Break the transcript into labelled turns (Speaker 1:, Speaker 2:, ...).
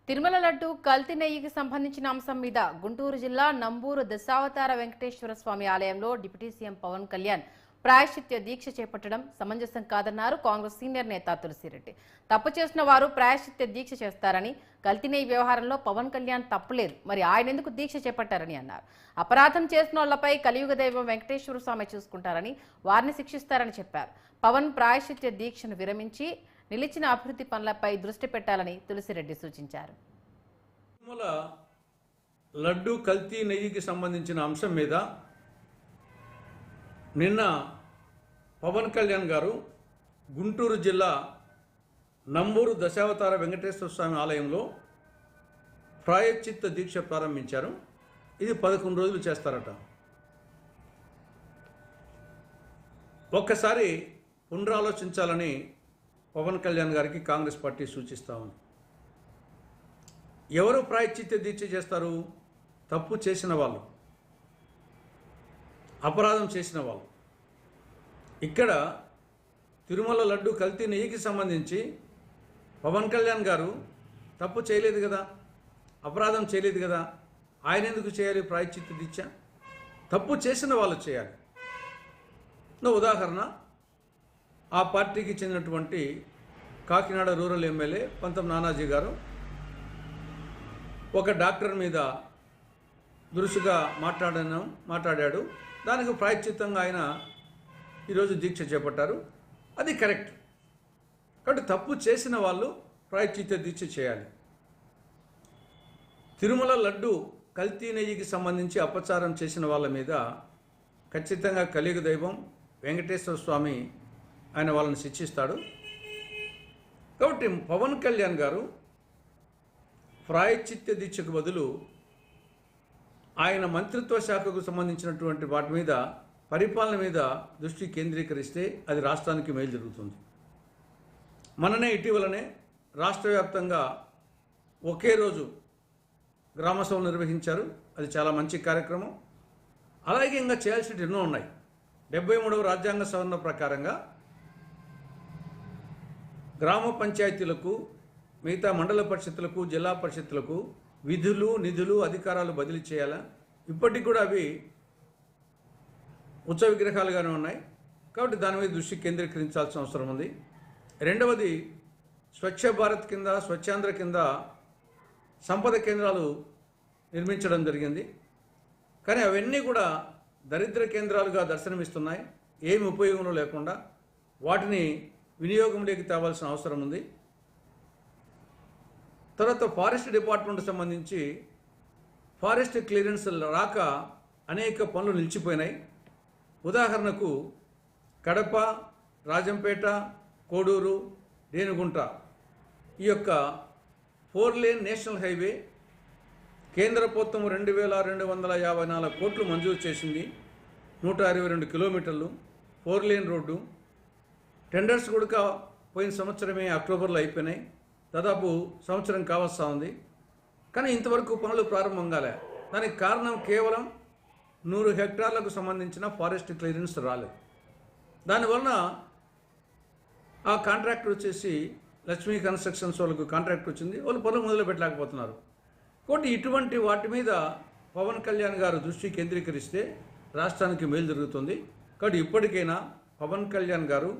Speaker 1: తిరుమల లడ్డు కల్తీ నెయ్యికి సంబంధించిన అంశం మీద గుంటూరు జిల్లా నంబూరు దశావతార వెంకటేశ్వర స్వామి ఆలయంలో డిప్యూటీ సీఎం పవన్ కళ్యాణ్ ప్రాయశ్చిత్య దీక్ష చేపట్టడం సమంజసం కాదన్నారు కాంగ్రెస్ సీనియర్ నేత తులసిరెడ్డి. తప్పు చేసిన వారు ప్రాయశ్చిత్య దీక్ష చేస్తారని, కల్తీ నెయ్యి వ్యవహారంలో పవన్ కళ్యాణ్ తప్పులేదు, మరి ఆయన ఎందుకు దీక్ష చేపట్టారని అన్నారు. అపరాధం చేసిన వాళ్లపై కలియుగ దైవం వెంకటేశ్వర స్వామి చూసుకుంటారని, వారిని శిక్షిస్తారని చెప్పారు. పవన్ ప్రాయశ్చిత్య దీక్షను విరమించి నిలిచిన అభివృద్ధి పనులపై దృష్టి పెట్టాలని తులసిరెడ్డి సూచించారు.
Speaker 2: లడ్డు కల్తీ నెయ్యికి సంబంధించిన అంశం మీద నిన్న పవన్ కళ్యాణ్ గారు గుంటూరు జిల్లా నంబూరు దశావతార వెంకటేశ్వర స్వామి ఆలయంలో ప్రాయశ్చిత్త దీక్ష ప్రారంభించారు. ఇది 11 రోజులు చేస్తారట. ఒక్కసారి పునరాలోచించాలని పవన్ కళ్యాణ్ గారికి కాంగ్రెస్ పార్టీ సూచిస్తూ ఉంది. ఎవరు ప్రాయశ్చిత్త దీక్ష చేస్తారు? తప్పు చేసిన వాళ్ళు, అపరాధం చేసిన వాళ్ళు. ఇక్కడ తిరుమల లడ్డు కల్తీ నెయ్యికి సంబంధించి పవన్ కళ్యాణ్ గారు తప్పు చేయలేదు కదా, అపరాధం చేయలేదు కదా, ఆయన ఎందుకు చేయాలి ప్రాయశ్చిత్త దీక్ష? తప్పు చేసిన వాళ్ళు చేయాలి. ఉదాహరణ, ఆ పార్టీకి చెందినటువంటి కాకినాడ రూరల్ ఎమ్మెల్యే పంతం నానాజీ గారు ఒక డాక్టర్ మీద దురుసుగా మాట్లాడాడు. దానికి ప్రాయశ్చిత్తంగా ఆయన ఈరోజు దీక్ష చేపట్టారు. అది కరెక్ట్. కాబట్టి తప్పు చేసిన వాళ్ళు ప్రాయశ్చిత్త దీక్ష చేయాలి. తిరుమల లడ్డు కల్తీ నెయ్యికి సంబంధించి అపచారం చేసిన వాళ్ళ మీద ఖచ్చితంగా కలియుగ దైవం వెంకటేశ్వర స్వామి ఆయన వాళ్ళని శిక్షిస్తాడు. కాబట్టి పవన్ కళ్యాణ్ గారు ప్రాయశ్చిత్త దీక్షకు బదులు ఆయన మంత్రిత్వ శాఖకు సంబంధించినటువంటి వాటి మీద, పరిపాలన మీద దృష్టి కేంద్రీకరిస్తే అది రాష్ట్రానికి మేలు జరుగుతుంది. మననే ఇటీవలనే రాష్ట్ర వ్యాప్తంగా ఒకే రోజు గ్రామ సభలు నిర్వహించారు. అది చాలా మంచి కార్యక్రమం. అలాగే ఇంకా చేయాల్సినవి ఎన్నో ఉన్నాయి. 73వ రాజ్యాంగ సవరణ ప్రకారంగా గ్రామ పంచాయతీలకు, మిగతా మండల పరిషత్తులకు, జిల్లా పరిషత్తులకు విధులు, నిధులు, అధికారాలు బదిలీ చేయాలా. ఇప్పటికి కూడా అవి ఉత్సవ విగ్రహాలుగానే ఉన్నాయి. కాబట్టి దాని మీద దృష్టి కేంద్రీకరించాల్సిన అవసరం ఉంది. రెండవది, స్వచ్ఛ భారత్ కింద, స్వచ్ఛాంధ్ర కింద సంపద కేంద్రాలు నిర్మించడం జరిగింది. కానీ అవన్నీ కూడా దరిద్ర కేంద్రాలుగా దర్శనమిస్తున్నాయి. ఏమి ఉపయోగంలో లేకుండా వాటిని వినియోగంలోకి తేవాల్సిన అవసరం ఉంది. తర్వాత ఫారెస్ట్ డిపార్ట్మెంట్ సంబంధించి ఫారెస్ట్ క్లియరెన్స్ రాక అనేక పనులు నిలిచిపోయినాయి. ఉదాహరణకు కడప, రాజంపేట, కోడూరు, రేణిగుంట ఈ యొక్క 4 లేన్ నేషనల్ హైవే కేంద్ర ప్రభుత్వం 2254 కోట్లు మంజూరు చేసింది. 162 కిలోమీటర్లు 4 లేన్ రోడ్డు. టెండర్స్ కూడా పోయిన సంవత్సరమే అక్టోబర్లో అయిపోయినాయి. దాదాపు సంవత్సరం కావస్తా ఉంది. కానీ ఇంతవరకు పనులు ప్రారంభం కాలే. దానికి కారణం కేవలం 100 హెక్టార్లకు సంబంధించిన ఫారెస్ట్ క్లియరెన్స్ రాలేదు. దానివలన ఆ కాంట్రాక్టర్ వచ్చేసి లక్ష్మీ కన్స్ట్రక్షన్స్ వాళ్ళకు కాంట్రాక్ట్ వచ్చింది. వాళ్ళు పనులు మొదలు పెట్టలేకపోతున్నారు. కాబట్టి ఇటువంటి వాటి మీద పవన్ కళ్యాణ్ గారు దృష్టి కేంద్రీకరిస్తే రాష్ట్రానికి మేలు జరుగుతుంది. కాబట్టి ఇప్పటికైనా పవన్ కళ్యాణ్ గారు